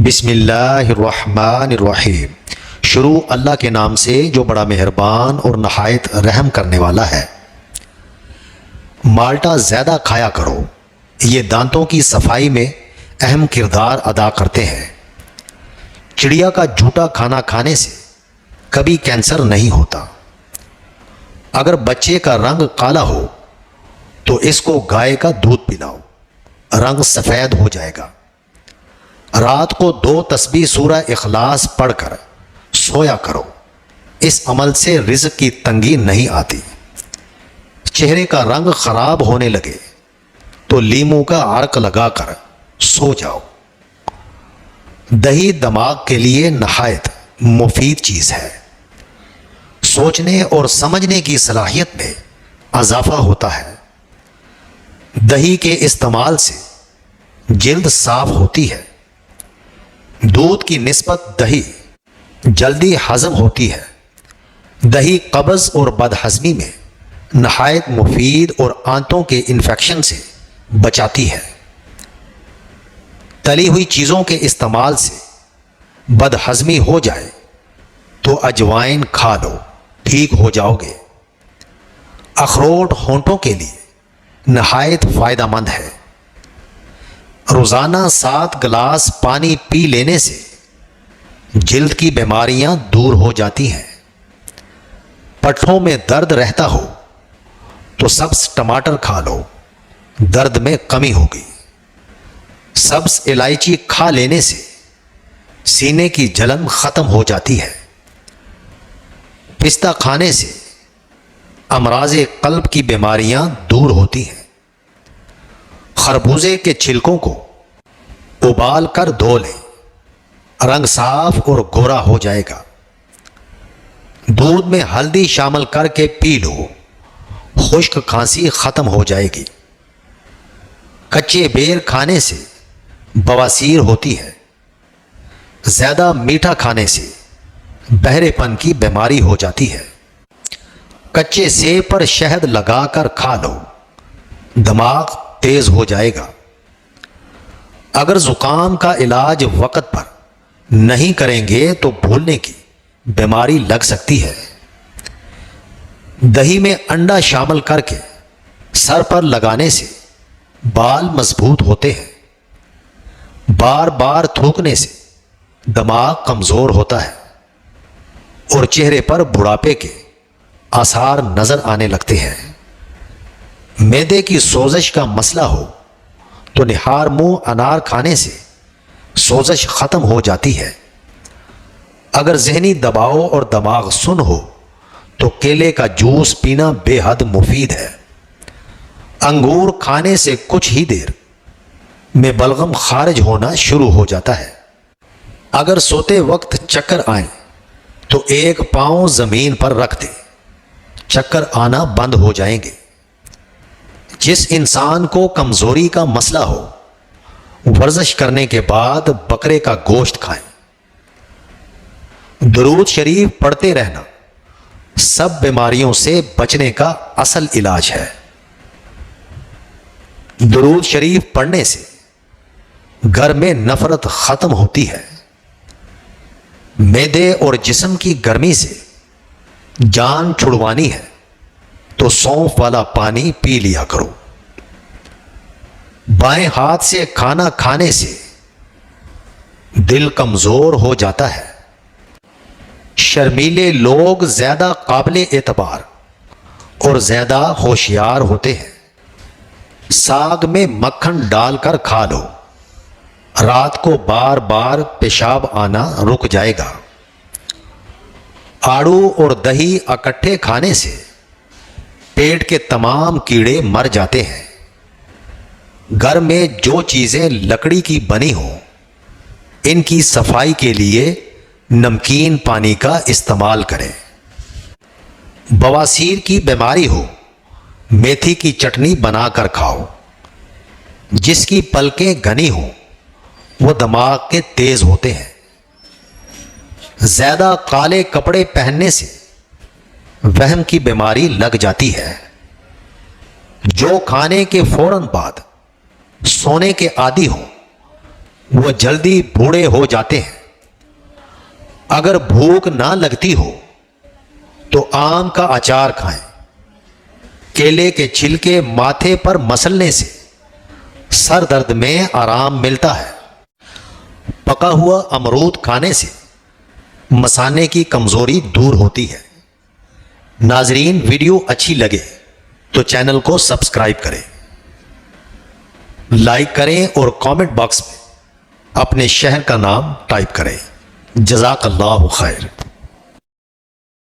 بسم اللہ الرحمن الرحیم۔ شروع اللہ کے نام سے جو بڑا مہربان اور نہایت رحم کرنے والا ہے۔ مالٹا زیادہ کھایا کرو، یہ دانتوں کی صفائی میں اہم کردار ادا کرتے ہیں۔ چڑیا کا جھوٹا کھانا کھانے سے کبھی کینسر نہیں ہوتا۔ اگر بچے کا رنگ کالا ہو تو اس کو گائے کا دودھ پلاؤ، رنگ سفید ہو جائے گا۔ رات کو 2 تسبیح سورہ اخلاص پڑھ کر سویا کرو، اس عمل سے رزق کی تنگی نہیں آتی۔ چہرے کا رنگ خراب ہونے لگے تو لیموں کا عرق لگا کر سو جاؤ۔ دہی دماغ کے لیے نہایت مفید چیز ہے۔ سوچنے اور سمجھنے کی صلاحیت میں اضافہ ہوتا ہے۔ دہی کے استعمال سے جلد صاف ہوتی ہے۔ دودھ کی نسبت دہی جلدی ہضم ہوتی ہے۔ دہی قبض اور بدہضمی میں نہایت مفید اور آنتوں کے انفیکشن سے بچاتی ہے۔ تلی ہوئی چیزوں کے استعمال سے بدہضمی ہو جائے تو اجوائن کھا لو، ٹھیک ہو جاؤ گے۔ اخروٹ ہونٹوں کے لیے نہایت فائدہ مند ہے۔ روزانہ 7 گلاس پانی پی لینے سے جلد کی بیماریاں دور ہو جاتی ہیں۔ پٹھوں میں درد رہتا ہو تو سبز ٹماٹر کھا لو، درد میں کمی ہوگی۔ سبز الائچی کھا لینے سے سینے کی جلن ختم ہو جاتی ہے۔ پستہ کھانے سے امراض قلب کی بیماریاں دور ہوتی ہیں۔ خربوزے کے چھلکوں کو ابال کر دھو لیں، رنگ صاف اور گورا ہو جائے گا۔ دودھ میں ہلدی شامل کر کے پی لو، خشک کھانسی ختم ہو جائے گی۔ کچے بیر کھانے سے بواسیر ہوتی ہے۔ زیادہ میٹھا کھانے سے بہرے پن کی بیماری ہو جاتی ہے۔ کچے سیب پر شہد لگا کر کھا لو، دماغ تیز ہو جائے گا۔ اگر زکام کا علاج وقت پر نہیں کریں گے تو بھولنے کی بیماری لگ سکتی ہے۔ دہی میں انڈا شامل کر کے سر پر لگانے سے بال مضبوط ہوتے ہیں۔ بار بار تھوکنے سے دماغ کمزور ہوتا ہے اور چہرے پر بڑھاپے کے آثار نظر آنے لگتے ہیں۔ معدے کی سوزش کا مسئلہ ہو تو نہار منہ انار کھانے سے سوزش ختم ہو جاتی ہے۔ اگر ذہنی دباؤ اور دماغ سن ہو تو کیلے کا جوس پینا بے حد مفید ہے۔ انگور کھانے سے کچھ ہی دیر میں بلغم خارج ہونا شروع ہو جاتا ہے۔ اگر سوتے وقت چکر آئیں تو ایک پاؤں زمین پر رکھ دیں، چکر آنا بند ہو جائیں گے۔ جس انسان کو کمزوری کا مسئلہ ہو، ورزش کرنے کے بعد بکرے کا گوشت کھائیں۔ درود شریف پڑھتے رہنا سب بیماریوں سے بچنے کا اصل علاج ہے۔ درود شریف پڑھنے سے گھر میں نفرت ختم ہوتی ہے۔ معدے اور جسم کی گرمی سے جان چھڑوانی ہے تو سونف والا پانی پی لیا کرو۔ بائیں ہاتھ سے کھانا کھانے سے دل کمزور ہو جاتا ہے۔ شرمیلے لوگ زیادہ قابل اعتبار اور زیادہ ہوشیار ہوتے ہیں۔ ساگ میں مکھن ڈال کر کھا لو، رات کو بار بار پیشاب آنا رک جائے گا۔ آڑو اور دہی اکٹھے کھانے سے پیٹ کے تمام کیڑے مر جاتے ہیں۔ گھر میں جو چیزیں لکڑی کی بنی ہوں، ان کی صفائی کے لیے نمکین پانی کا استعمال کریں۔ بواسیر کی بیماری ہو، میتھی کی چٹنی بنا کر کھاؤ۔ جس کی پلکیں گھنی ہوں وہ دماغ کے تیز ہوتے ہیں۔ زیادہ کالے کپڑے پہننے سے وہم کی بیماری لگ جاتی ہے۔ جو کھانے کے فوراً بعد سونے کے عادی ہوں وہ جلدی بوڑھے ہو جاتے ہیں۔ اگر بھوک نہ لگتی ہو تو آم کا اچار کھائیں۔ کیلے کے چھلکے ماتھے پر مسلنے سے سر درد میں آرام ملتا ہے۔ پکا ہوا امرود کھانے سے مثانے کی کمزوری دور ہوتی ہے۔ ناظرین، ویڈیو اچھی لگے تو چینل کو سبسکرائب کریں، لائک کریں اور کامنٹ باکس میں اپنے شہر کا نام ٹائپ کریں۔ جزاک اللہ خیر۔